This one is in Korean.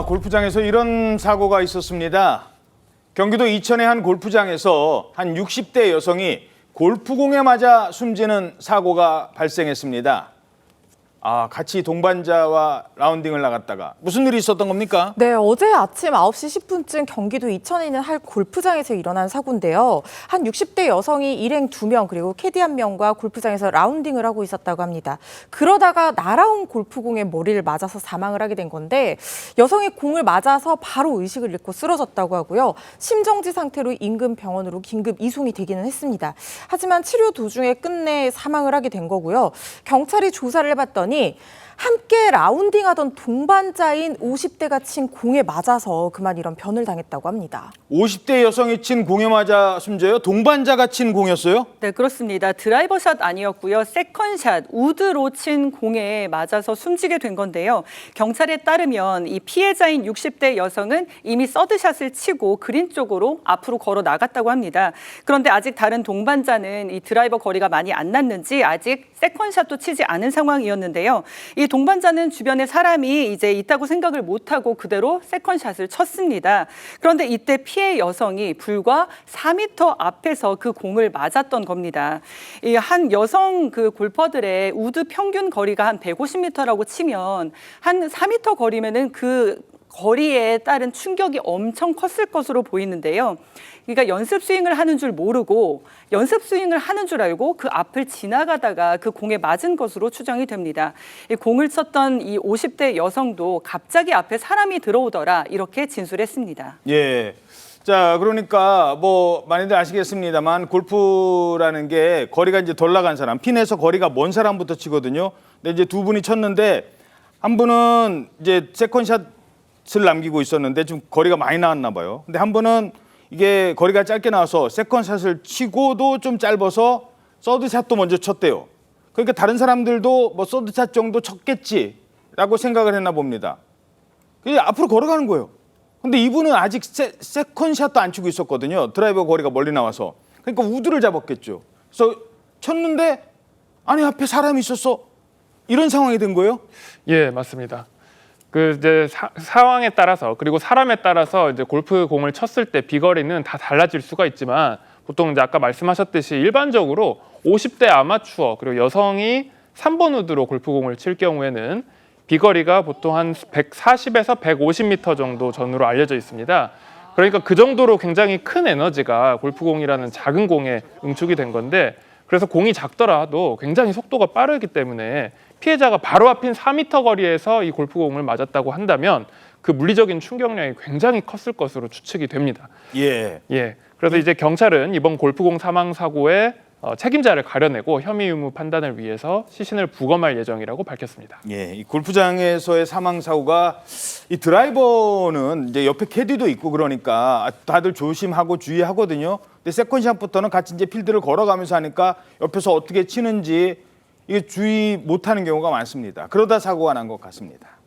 골프장에서 이런 사고가 있었습니다. 경기도 이천의 한 골프장에서 한 60대 여성이 골프공에 맞아 숨지는 사고가 발생했습니다. 같이 동반자와 라운딩을 나갔다가 무슨 일이 있었던 겁니까? 네, 어제 아침 9시 10분쯤 경기도 이천에 있는 한 골프장에서 일어난 사고인데요. 한 60대 여성이 일행 2명 그리고 캐디 1명과 골프장에서 라운딩을 하고 있었다고 합니다. 그러다가 날아온 골프공에 머리를 맞아서 사망을 하게 된 건데 여성이 공을 맞아서 바로 의식을 잃고 쓰러졌다고 하고요. 심정지 상태로 인근 병원으로 긴급 이송이 되기는 했습니다. 하지만 치료 도중에 끝내 사망을 하게 된 거고요. 경찰이 조사를 해봤더니 함께 라운딩하던 동반자인 50대가 친 공에 맞아서 그만 이런 변을 당했다고 합니다. 50대 여성이 친 공에 맞아 숨져요? 동반자가 친 공이었어요? 네, 그렇습니다. 드라이버샷 아니었고요. 세컨샷, 우드로 친 공에 맞아서 숨지게 된 건데요. 경찰에 따르면 이 피해자인 60대 여성은 이미 서드샷을 치고 그린 쪽으로 앞으로 걸어 나갔다고 합니다. 그런데 아직 다른 동반자는 이 드라이버 거리가 많이 안 났는지 아직 세컨샷도 치지 않은 상황이었는데요. 이 동반자는 주변에 사람이 이제 있다고 생각을 못하고 그대로 세컨샷을 쳤습니다. 그런데 이때 피해 여성이 불과 4m 앞에서 그 공을 맞았던 겁니다. 이 한 여성 그 골퍼들의 우드 평균 거리가 한 150m라고 치면 한 4m 거리면은 그 거리에 따른 충격이 엄청 컸을 것으로 보이는데요. 그러니까 연습 스윙을 하는 줄 모르고 연습 스윙을 하는 줄 알고 그 앞을 지나가다가 그 공에 맞은 것으로 추정이 됩니다. 이 공을 쳤던 이 50대 여성도 갑자기 앞에 사람이 들어오더라 이렇게 진술했습니다. 예. 자, 그러니까 많이들 아시겠습니다만 골프라는 게 거리가 이제 덜 나간 사람, 핀에서 거리가 먼 사람부터 치거든요. 근데 이제 두 분이 쳤는데 한 분은 이제 세컨샷을 남기고 있었는데 좀 거리가 많이 나왔나 봐요. 근데 한 분은 이게 거리가 짧게 나와서 세컨샷을 치고도 좀 짧아서 서드샷도 먼저 쳤대요. 그러니까 다른 사람들도 서드샷 정도 쳤겠지라고 생각을 했나 봅니다. 그냥 앞으로 걸어가는 거예요. 근데 이분은 아직 세컨샷도 안 치고 있었거든요. 드라이버 거리가 멀리 나와서. 그러니까 우드를 잡았겠죠. 그래서 쳤는데 아니 앞에 사람이 있었어. 이런 상황이 된 거예요? 예, 맞습니다. 이제 상황에 따라서 그리고 사람에 따라서 이제 골프 공을 쳤을 때 비거리는 다 달라질 수가 있지만 보통 이제 아까 말씀하셨듯이 일반적으로 50대 아마추어 그리고 여성이 3번 우드로 골프 공을 칠 경우에는 비거리가 보통 한 140에서 150m 정도 전후로 알려져 있습니다. 그러니까 그 정도로 굉장히 큰 에너지가 골프공이라는 작은 공에 응축이 된 건데 그래서 공이 작더라도 굉장히 속도가 빠르기 때문에 피해자가 바로 앞인 4m 거리에서 이 골프공을 맞았다고 한다면 그 물리적인 충격량이 굉장히 컸을 것으로 추측이 됩니다. 예. 그래서 이제 경찰은 이번 골프공 사망 사고의 책임자를 가려내고 혐의 유무 판단을 위해서 시신을 부검할 예정이라고 밝혔습니다. 예, 이 골프장에서의 사망 사고가 이 드라이버는 이제 옆에 캐디도 있고 그러니까 다들 조심하고 주의하거든요. 근데 세컨샷부터는 같이 이제 필드를 걸어가면서 하니까 옆에서 어떻게 치는지 이게 주의 못하는 경우가 많습니다. 그러다 사고가 난 것 같습니다.